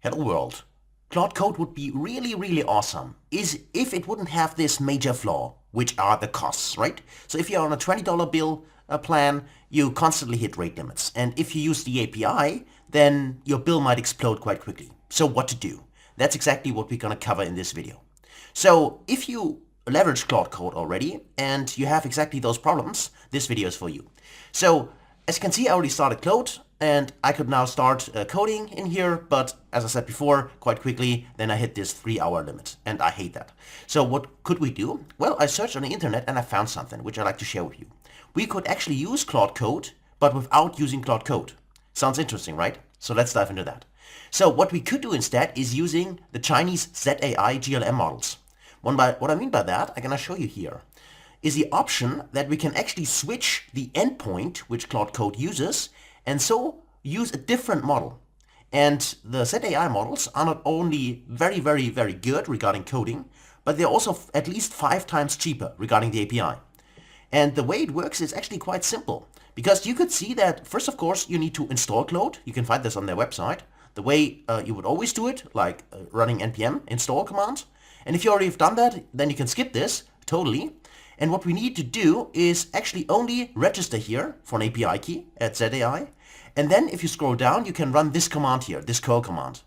Hello world. Claude Coate would be really awesome if it wouldn't have this major flaw, which are the costs, right? So if you're on a $20 bill plan, you constantly hit rate limits. And if you use the API, then your bill might explode quite quickly. So what to do? That's exactly what we're going to cover in this video. So if you leverage Claude Coate already and you have exactly those problems, this video is for you. So as you can see, I already started Claude and I could now start coding in here, but as I said before, quite quickly, then I hit this 3-hour limit, and I hate that. So what could we do? Well, I searched on the internet and I found something which I'd like to share with you. We could actually use Claude Coate, but without using Claude Coate. Sounds interesting, right? So let's dive into that. So what we could do instead is using the Chinese ZAI GLM models. What I mean by that, I'm gonna show you here, is the option that we can actually switch the endpoint which Claude Coate uses and so use a different model. And the ZAI models are not only very good regarding coding, but they're also at least 5 times cheaper regarding the API. And the way it works is actually quite simple, because you could see that first, of course, you need to install Claude. You can find this on their website. The way you would always do it, like running npm install command. And if you already have done that, then you can skip this totally. And what we need to do is actually only register here for an API key at ZAI. And then if you scroll down, you can run this command here, this curl command.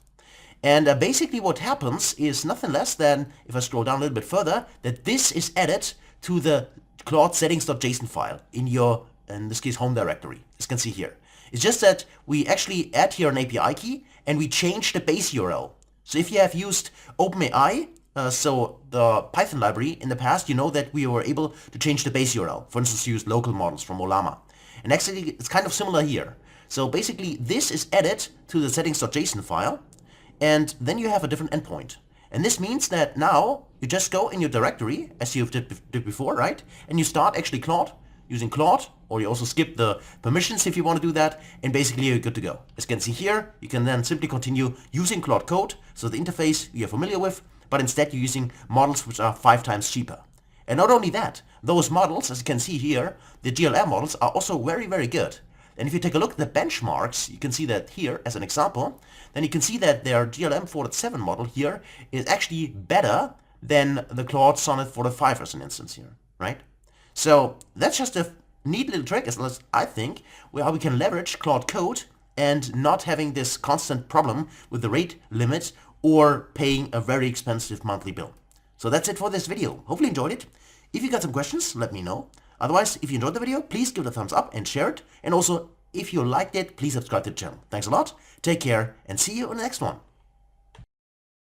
And basically what happens is nothing less than, if I scroll down a little bit further, that this is added to the Claude settings.json file in your, in this case, home directory, as you can see here. It's just that we actually add here an API key and we change the base URL. So if you have used OpenAI, so the Python library in the past, you know that we were able to change the base URL. For instance, use local models from Olama. And actually, it's kind of similar here. So basically, this is added to the settings.json file, and then you have a different endpoint. And this means that now you just go in your directory, as you did before, right? And you start actually Claude, using Claude, or you also skip the permissions if you want to do that, and basically you're good to go. As you can see here, you can then simply continue using Claude Coate, so the interface you're familiar with, but instead you're using models which are 5 times cheaper. And not only that, those models, as you can see here, the GLM models are also very good. And if you take a look at the benchmarks, you can see that here as an example, then you can see that their GLM 4.7 model here is actually better than the Claude Sonnet 4.5 as an instance here, right? So that's just a neat little trick, as well as I think, how we can leverage Claude Coate and not having this constant problem with the rate limit or paying a very expensive monthly bill. So that's it for this video. Hopefully you enjoyed it. If you got some questions, let me know. Otherwise, if you enjoyed the video, please give it a thumbs up and share it. And also, if you liked it, please subscribe to the channel. Thanks a lot, take care, and see you in the next one.